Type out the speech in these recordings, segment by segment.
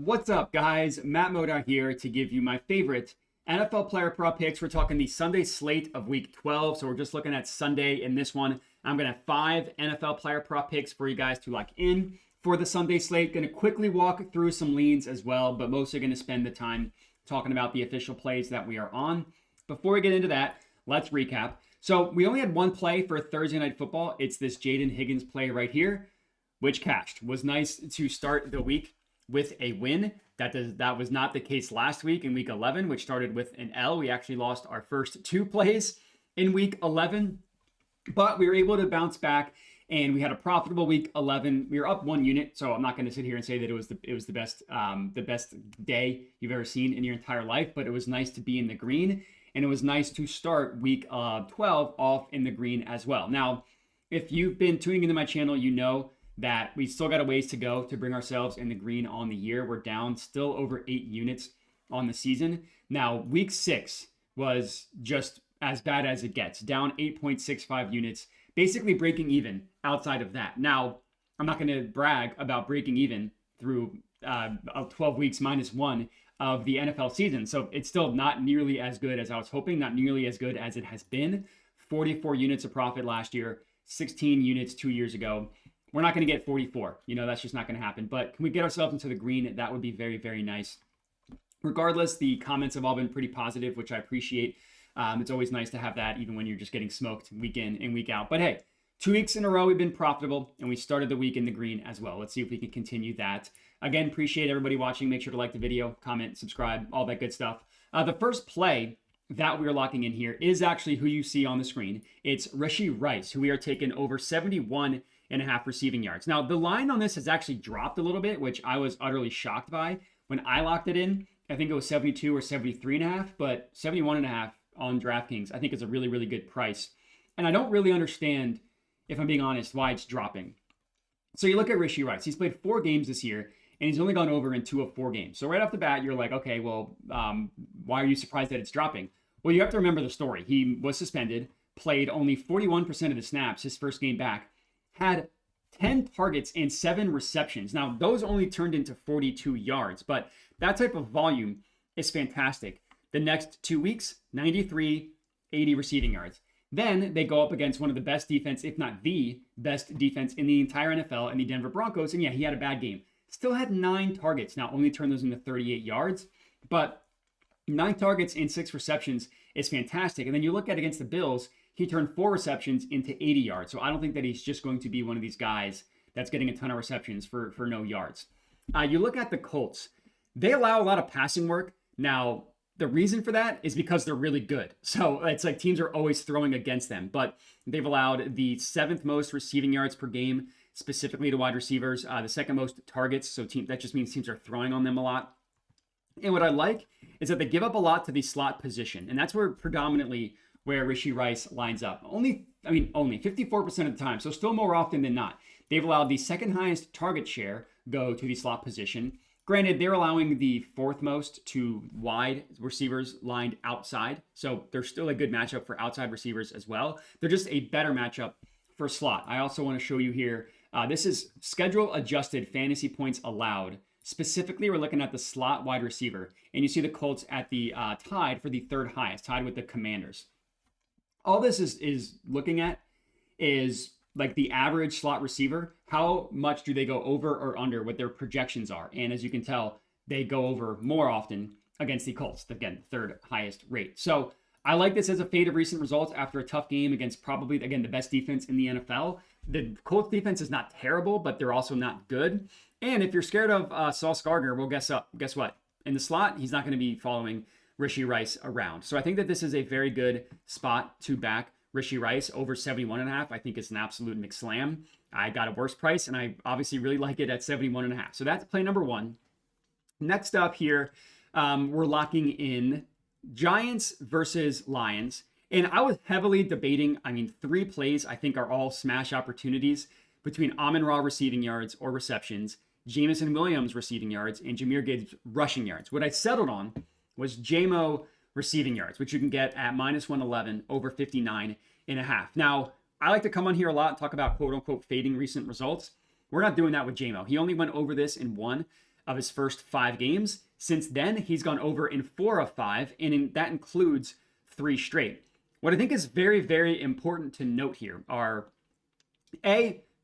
What's up, guys? Matt Moda here to give you my favorite NFL player prop picks. We're talking the Sunday slate of week 12. So we're just looking at Sunday in this one. I'm going to have 5 NFL player prop picks for you guys to lock in for the Sunday slate. Going to quickly walk through some leans as well, but mostly going to spend the time talking about the official plays that we are on. Before we get into that, let's recap. So we only had one play for Thursday Night Football. It's this Jaden Higgins play right here, which cashed. Was nice to start the week with a win. That was not the case last week in week 11, which started with an L. We actually lost our first 2 plays in week 11, but we were able to bounce back and we had a profitable week 11. We were up 1 unit, so I'm not going to sit here and say that it was the best day you've ever seen in your entire life, but it was nice to be in the green, and it was nice to start week 12 off in the green as well. Now, if you've been tuning into my channel, you know that we still got a ways to go to bring ourselves in the green on the year. We're down still over 8 units on the season. Now, week 6 was just as bad as it gets, down 8.65 units, basically breaking even outside of that. Now, I'm not going to brag about breaking even through 12 weeks minus 1 of the NFL season. So it's still not nearly as good as I was hoping, not nearly as good as it has been. 44 units of profit last year, 16 units 2 years ago. We're not going to get 44. That's just not going to happen. But can we get ourselves into the green? That would be very, very nice. Regardless, the comments have all been pretty positive, which I appreciate. It's always nice to have that, even when you're just getting smoked week in and week out. But hey, 2 weeks in a row, we've been profitable, and we started the week in the green as well. Let's see if we can continue that. Again, appreciate everybody watching. Make sure to like the video, comment, subscribe, all that good stuff. The first play that we're locking in here is actually who you see on the screen. It's Rashee Rice, who we are taking over 71.5 receiving yards. Now, the line on this has actually dropped a little bit, which I was utterly shocked by. When I locked it in, I think it was 72 or 73.5, but 71.5 on DraftKings, I think is a really, really good price. And I don't really understand, if I'm being honest, why it's dropping. So you look at Rashee Rice. He's played 4 games this year, and he's only gone over in 2 of 4 games. So right off the bat, you're like, okay, well, why are you surprised that it's dropping? Well, you have to remember the story. He was suspended, played only 41% of the snaps his first game back, had 10 targets and 7 receptions. Now, those only turned into 42 yards, but that type of volume is fantastic. The next 2 weeks, 93, 80 receiving yards. Then they go up against one of the best defense, if not the best defense in the entire NFL, and the Denver Broncos. And yeah, he had a bad game. Still had 9 targets. Now, only turned those into 38 yards, but 9 targets and 6 receptions is fantastic. And then you look at against the Bills, he turned 4 receptions into 80 yards. So I don't think that he's just going to be one of these guys that's getting a ton of receptions for no yards. You look at the Colts. They allow a lot of passing work. Now, the reason for that is because they're really good. So it's like teams are always throwing against them. But they've allowed the 7th most receiving yards per game, specifically to wide receivers. The 2nd most targets. So that just means teams are throwing on them a lot. And what I like is that they give up a lot to the slot position. And that's where Rashee Rice lines up. Only 54% of the time, so still more often than not. They've allowed the 2nd highest target share go to the slot position. Granted, they're allowing the 4th most to wide receivers lined outside, so they're still a good matchup for outside receivers as well. They're just a better matchup for slot. I also want to show you here, this is schedule adjusted fantasy points allowed. Specifically, we're looking at the slot wide receiver, and you see the Colts at the tied for the 3rd highest, tied with the Commanders. All this is looking at is like the average slot receiver. How much do they go over or under what their projections are? And as you can tell, they go over more often against the Colts. Again, 3rd highest rate. So I like this as a fade of recent results after a tough game against probably, again, the best defense in the NFL. The Colts defense is not terrible, but they're also not good. And if you're scared of Sauce Gardner, well, guess what? In the slot, he's not going to be following Rashee Rice around. So I think that this is a very good spot to back Rashee Rice over 71.5. I think it's an absolute McSlam. I got a worse price, and I obviously really like it at 71.5. So that's play number 1. Next up here, we're locking in Giants versus Lions. And I was heavily debating, 3 plays I think are all smash opportunities between Amon-Ra receiving yards or receptions, Jameson Williams receiving yards, and Jahmyr Gibbs rushing yards. What I settled on was JMO receiving yards, which you can get at minus 111 over 59.5. Now, I like to come on here a lot and talk about quote unquote fading recent results. We're not doing that with JMO. He only went over this in 1. of his first 5 games. Since then, he's gone over in 4 of 5, and that includes 3 straight. What I think is very, very important to note here are,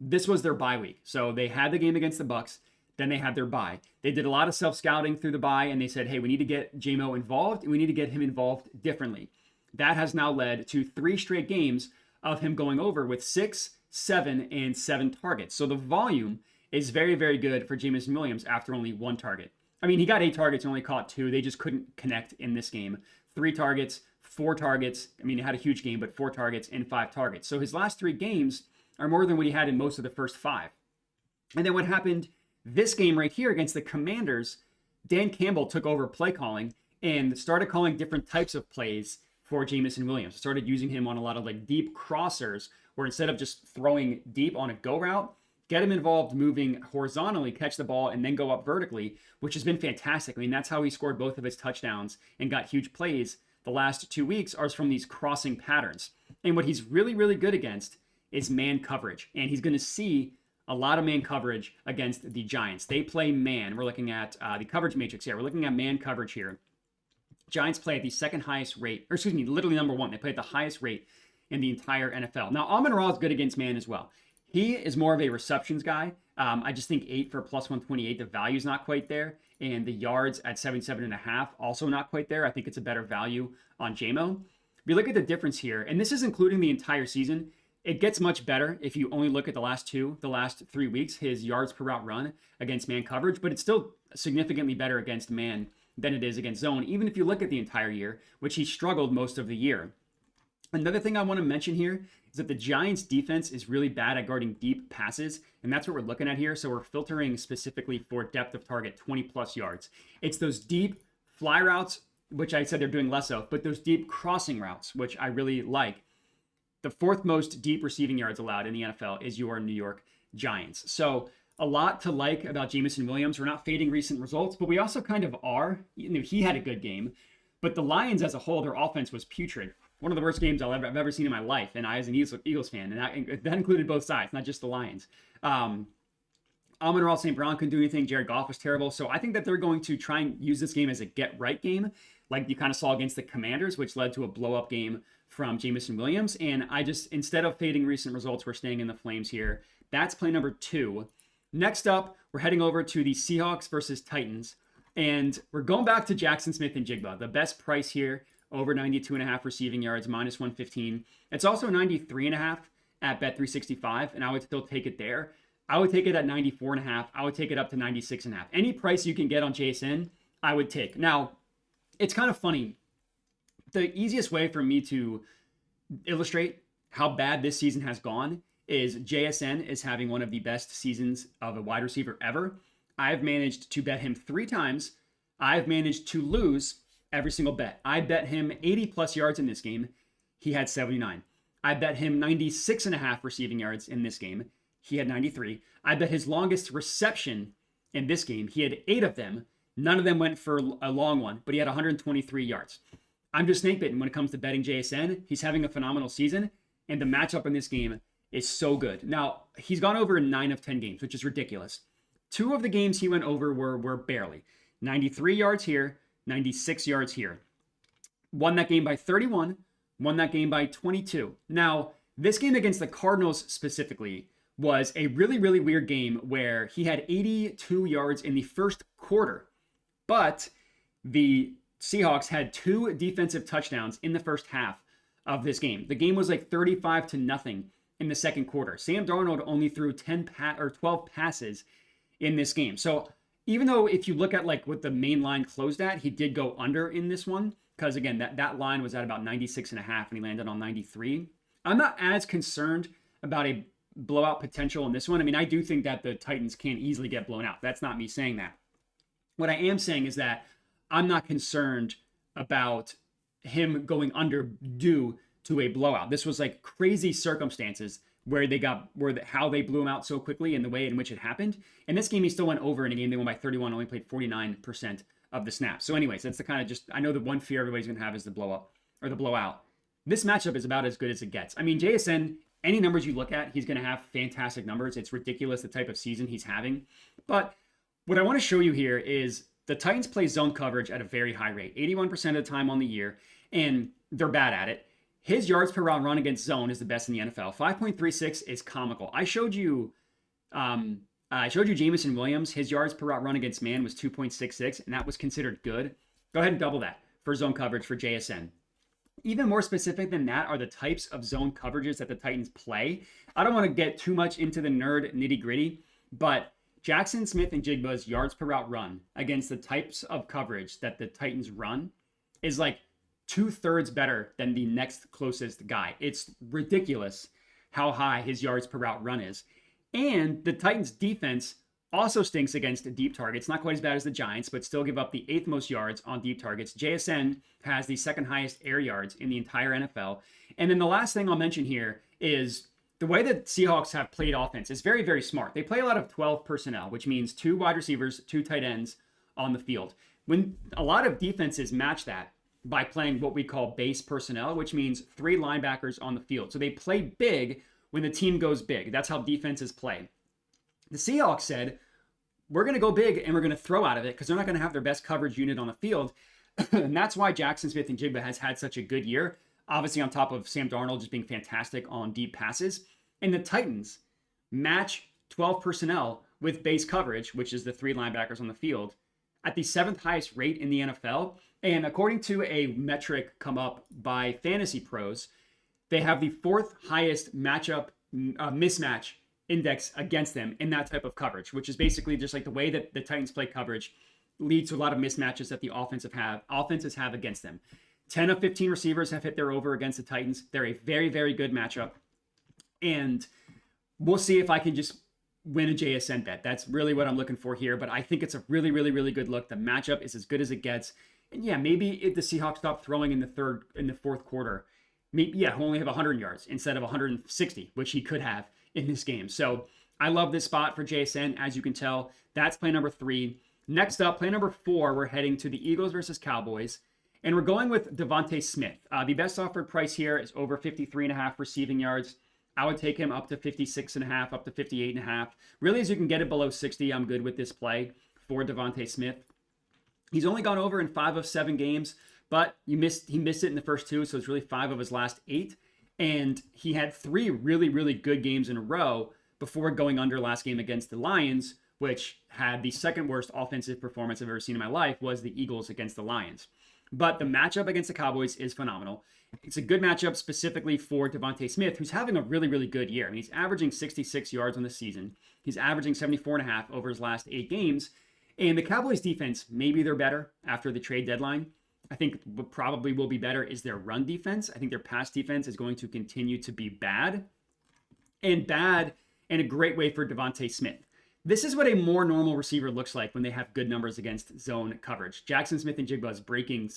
this was their bye week. So they had the game against the Bucks, then they had their bye. They did a lot of self-scouting through the bye, and they said, hey, we need to get J-Mo involved, and we need to get him involved differently. That has now led to 3 straight games of him going over with 6, 7, and 7 targets. So the volume is very, very good for Jameson Williams after only 1 target. I mean, he got 8 targets and only caught 2. They just couldn't connect in this game. 3 targets, 4 targets. I mean, he had a huge game, but 4 targets and 5 targets. So his last 3 games are more than what he had in most of the first 5. And then what happened this game right here against the Commanders, Dan Campbell took over play calling and started calling different types of plays for Jameson Williams. Started using him on a lot of like deep crossers, where instead of just throwing deep on a go route, get him involved moving horizontally, catch the ball, and then go up vertically, which has been fantastic. I mean, that's how he scored both of his touchdowns and got huge plays the last 2 weeks, are from these crossing patterns. And what he's really, really good against is man coverage. And he's going to see a lot of man coverage against the Giants. They play man. We're looking at the coverage matrix here. We're looking at man coverage here. Giants play at the second highest rate, or excuse me, literally number 1. They play at the highest rate in the entire NFL. Now, Amon-Ra is good against man as well. He is more of a receptions guy. I just think 8 for plus 128, the value's not quite there. And the yards at 77.5, also not quite there. I think it's a better value on J-Mo. If you look at the difference here, and this is including the entire season, it gets much better if you only look at the last 3 weeks, his yards per route run against man coverage, but it's still significantly better against man than it is against zone, even if you look at the entire year, which he struggled most of the year. Another thing I want to mention here is that the Giants defense is really bad at guarding deep passes, and that's what we're looking at here. So we're filtering specifically for depth of target, 20 plus yards. It's those deep fly routes, which I said they're doing less of, but those deep crossing routes, which I really like. The 4th most deep receiving yards allowed in the NFL is your New York Giants. So a lot to like about Jameson Williams. We're not fading recent results, but we also kind of are. You know, he had a good game, but the Lions as a whole, their offense was putrid. One of the worst games I've ever seen in my life, and I as an Eagles fan, and that included both sides, not just the Lions. Amon-Ra St. Brown couldn't do anything. Jared Goff was terrible. So I think that they're going to try and use this game as a get-right game, like you kind of saw against the Commanders, which led to a blow-up game from Jameson Williams. And I just, instead of fading recent results, we're staying in the flames here. That's play number 2. Next up, we're heading over to the Seahawks versus Titans. And we're going back to Jackson Smith and Jigba. The best price here, over 92.5 receiving yards, minus 115. It's also 93.5 at Bet365, and I would still take it there. I would take it at 94.5. I would take it up to 96.5. Any price you can get on JSN, I would take. Now, it's kind of funny. The easiest way for me to illustrate how bad this season has gone is JSN is having one of the best seasons of a wide receiver ever. I've managed to bet him 3 times. I've managed to lose every single bet. I bet him 80 plus yards in this game. He had 79. I bet him 96.5 receiving yards in this game. He had 93. I bet his longest reception in this game. He had 8 of them. None of them went for a long one, but he had 123 yards. I'm just snake bitten when it comes to betting JSN. He's having a phenomenal season, and the matchup in this game is so good. Now, he's gone over in 9 of 10 games, which is ridiculous. 2 of the games he went over were barely. 93 yards here, 96 yards here. Won that game by 31, won that game by 22. Now, this game against the Cardinals specifically was a really, really weird game where he had 82 yards in the first quarter, but the Seahawks had 2 defensive touchdowns in the first half of this game. The game was like 35-0 in the second quarter. Sam Darnold only threw 12 passes in this game. So even though if you look at like what the main line closed at, he did go under in this one, because again, that line was at about 96.5 and he landed on 93. I'm not as concerned about a blowout potential in this one. I mean, I do think that the Titans can easily get blown out. That's not me saying that. What I am saying is that I'm not concerned about him going under due to a blowout. This was like crazy circumstances where how they blew him out so quickly and the way in which it happened. In this game, he still went over in a game they won by 31, only played 49% of the snaps. So anyways, that's the kind of I know the one fear everybody's going to have is the blow up or the blowout. This matchup is about as good as it gets. I mean, JSN, any numbers you look at, he's going to have fantastic numbers. It's ridiculous the type of season he's having. But What I want to show you here is the Titans play zone coverage at a very high rate, 81% of the time on the year, and they're bad at it. His yards per route run against zone is the best in the NFL. 5.36 is comical. I showed you Jameson Williams. His yards per route run against man was 2.66, and that was considered good. Go ahead and double that for zone coverage for JSN. Even more specific than that are the types of zone coverages that the Titans play. I don't want to get too much into the nerd nitty gritty, but Jackson Smith and Jigba's yards per route run against the types of coverage that the Titans run is like 2/3 better than the next closest guy. It's ridiculous how high his yards per route run is. And the Titans defense also stinks against deep targets. Not quite as bad as the Giants, but still give up the 8th most yards on deep targets. JSN has the 2nd highest air yards in the entire NFL. And then the last thing I'll mention here is the way that Seahawks have played offense is very, very smart. They play a lot of 12 personnel, which means 2 wide receivers, 2 tight ends on the field. When a lot of defenses match that by playing what we call base personnel, which means 3 linebackers on the field. So they play big when the team goes big. That's how defenses play. The Seahawks said, we're going to go big and we're going to throw out of it because they're not going to have their best coverage unit on the field. And that's why Jackson Smith and Jigba has had such a good year. Obviously on top of Sam Darnold just being fantastic on deep passes. And the Titans match 12 personnel with base coverage, which is the 3 linebackers on the field, at the 7th highest rate in the NFL. And according to a metric come up by Fantasy Pros, they have the 4th highest mismatch index against them in that type of coverage, which is basically just like the way that the Titans play coverage leads to a lot of mismatches that the offenses have against them. 10 of 15 receivers have hit their over against the Titans. They're a very, very good matchup. And we'll see if I can just win a JSN bet. That's really what I'm looking for here. But I think it's a really, really, really good look. The matchup is as good as it gets. And yeah, maybe if the Seahawks stop throwing in the 4th quarter, maybe, he'll only have 100 yards instead of 160, which he could have in this game. So I love this spot for JSN. As you can tell, that's play number 3. Next up, play number 4, we're heading to the Eagles versus Cowboys. And we're going with Devonte Smith. The best offered price here is over 53.5 receiving yards. I would take him up to 56.5, up to 58.5. Really, as you can get it below 60, I'm good with this play for Devonte Smith. He's only gone over in 5 of 7 games, but he missed it in the first 2, so it's really 5 of his last 8. And he had 3 really, really good games in a row before going under last game against the Lions, which had the 2nd worst offensive performance I've ever seen in my life, was the Eagles against the Lions. But the matchup against the Cowboys is phenomenal. It's a good matchup specifically for Devonte Smith, who's having a really, really good year. I mean, he's averaging 66 yards on the season. He's averaging 74.5 over his last 8 games. And the Cowboys defense, maybe they're better after the trade deadline. I think what probably will be better is their run defense. I think their pass defense is going to continue to be bad. And bad in a great way for Devonte Smith. This is what a more normal receiver looks like when they have good numbers against zone coverage. Jackson Smith and Jigba's breaking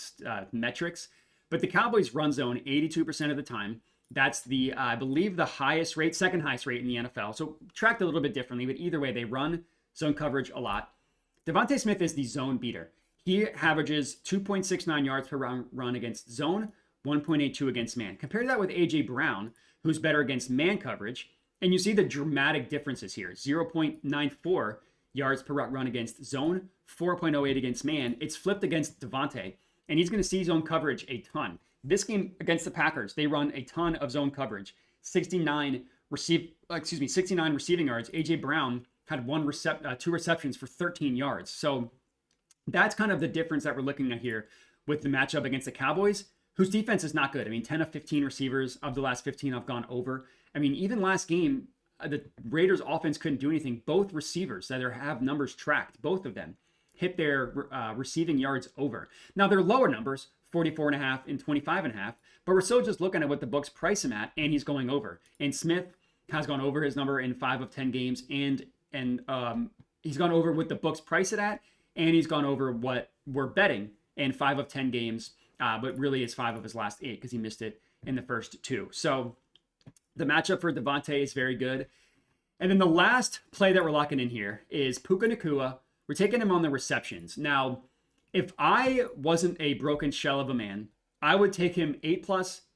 metrics, but the Cowboys run zone 82% of the time. That's the, I believe, the highest rate, 2nd highest rate in the NFL. So tracked a little bit differently, but either way, they run zone coverage a lot. Devonte Smith is the zone beater. He averages 2.69 yards per run against zone, 1.82 against man. Compare that with A.J. Brown, who's better against man coverage. And you see the dramatic differences here. 0.94 yards per route run against zone, 4.08 against man. It's flipped against Devonte, and he's going to see zone coverage a ton. This game against the Packers, they run a ton of zone coverage. 69 receiving yards. A.J. Brown had 2 receptions for 13 yards. So that's kind of the difference that we're looking at here with the matchup against the Cowboys, whose defense is not good. I mean, 10 of 15 receivers of the last 15 have gone over. I mean, even last game, the Raiders offense couldn't do anything. Both receivers that have numbers tracked, both of them hit their receiving yards over. Now, they're lower numbers, 44.5 and 25.5, but we're still just looking at what the books price him at, and he's going over. And Smith has gone over his number in 5 of 10 games, and he's gone over what the books price it at, and he's gone over what we're betting in 5 of 10 games, but really it's 5 of his last 8 because he missed it in the first 2. So the matchup for Devonte is very good. And then the last play that we're locking in here is Puka Nacua. We're taking him on the receptions. Now, if I wasn't a broken shell of a man, I would take him 8+,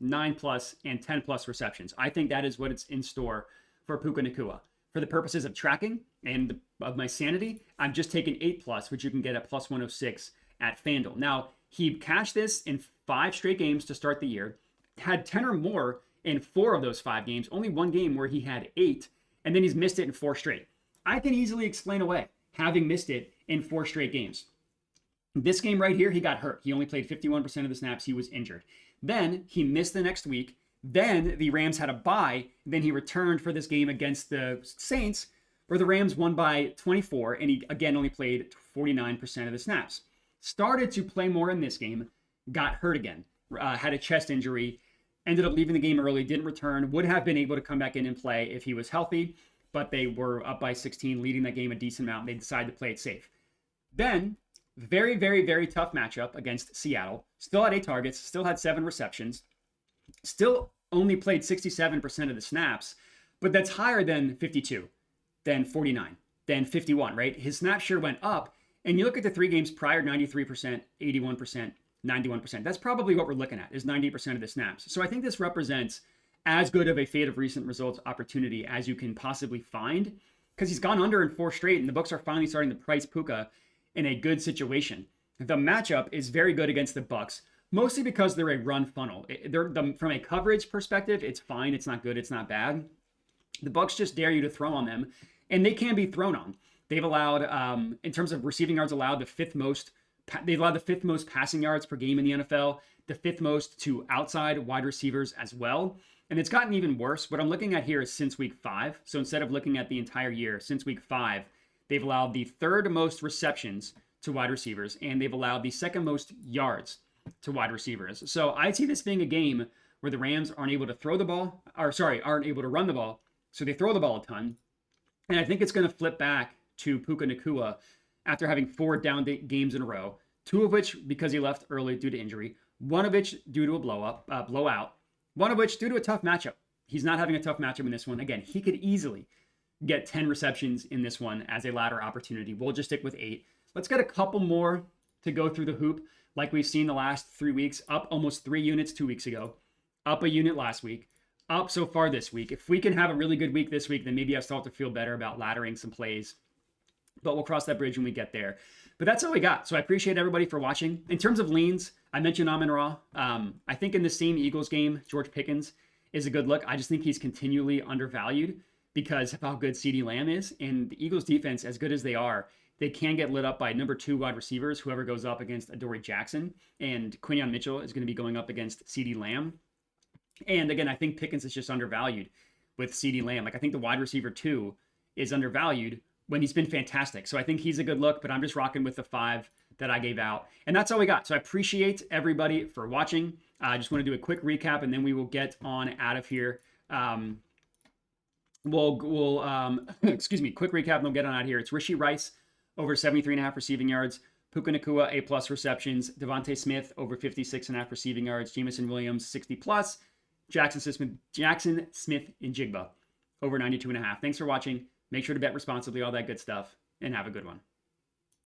9+, and 10+ receptions. I think that is what it's in store for Puka Nacua. For the purposes of tracking, And of my sanity, I'm just taking 8+, which you can get at plus 106 at FanDuel. Now, he cashed this in 5 straight games to start the year, had 10 or more in 4 of those 5 games, only one game where he had 8, and then he's missed it in 4 straight. I can easily explain away having missed it in 4 straight games. This game right here, he got hurt. He only played 51% of the snaps. He was injured. Then he missed the next week. Then the Rams had a bye. Then he returned for this game against the Saints, where the Rams won by 24, and he again only played 49% of the snaps. Started to play more in this game, got hurt again, had a chest injury, ended up leaving the game early, didn't return, would have been able to come back in and play if he was healthy, but they were up by 16, leading that game a decent amount, and they decided to play it safe. Then, very, very, very tough matchup against Seattle. Still had 8 targets, still had 7 receptions, still only played 67% of the snaps, but that's higher than 52, than 49, than 51, right? His snap share went up, and you look at the 3 games prior, 93%, 81%, 91%. That's probably what we're looking at, is 90% of the snaps. So I think this represents as good of a fate of recent results opportunity as you can possibly find, because he's gone under in 4 straight, and the books are finally starting to price Puka in a good situation. The matchup is very good against the Bucs, mostly because they're a run funnel. From a coverage perspective, it's fine. It's not good. It's not bad. The Bucs just dare you to throw on them, and they can be thrown on. They've allowed, in terms of receiving yards, allowed the 5th most. They've allowed the 5th most passing yards per game in the NFL, the 5th most to outside wide receivers as well. And it's gotten even worse. What I'm looking at here is since week 5. So instead of looking at the entire year, since week 5, they've allowed the 3rd most receptions to wide receivers, and they've allowed the 2nd most yards to wide receivers. So I see this being a game where the Rams aren't able to aren't able to run the ball. So they throw the ball a ton. And I think it's going to flip back to Puka Nacua after having 4 down games in a row, 2 of which because he left early due to injury, 1 of which due to a blowout, 1 of which due to a tough matchup. He's not having a tough matchup in this one. Again, he could easily get 10 receptions in this one as a ladder opportunity. We'll just stick with 8. Let's get a couple more to go through the hoop like we've seen the last 3 weeks. Up almost 3 units 2 weeks ago. Up a unit last week. Up so far this week. If we can have a really good week this week, then maybe I start to feel better about laddering some plays. But we'll cross that bridge when we get there. But that's all we got. So I appreciate everybody for watching. In terms of leans, I mentioned Amon-Ra. I think in the same Eagles game, George Pickens is a good look. I just think he's continually undervalued because of how good CeeDee Lamb is. And the Eagles defense, as good as they are, they can get lit up by number 2 wide receivers, whoever goes up against Adoree Jackson. And Quinyon Mitchell is going to be going up against CeeDee Lamb. And again, I think Pickens is just undervalued with CeeDee Lamb. Like I think the wide receiver 2 is undervalued when he's been fantastic. So I think he's a good look, but I'm just rocking with the 5 that I gave out. And that's all we got. So I appreciate everybody for watching. I just want to do a quick recap and then we will get on out of here. Excuse me, quick recap and we'll get on out of here. It's Rashee Rice over 73.5 receiving yards. Puka Nacua, A+ receptions. Devonte Smith over 56.5 receiving yards. Jameson Williams, 60+. Jackson Smith and Jigba over 92.5. Thanks for watching. Make sure to bet responsibly, all that good stuff, and have a good one.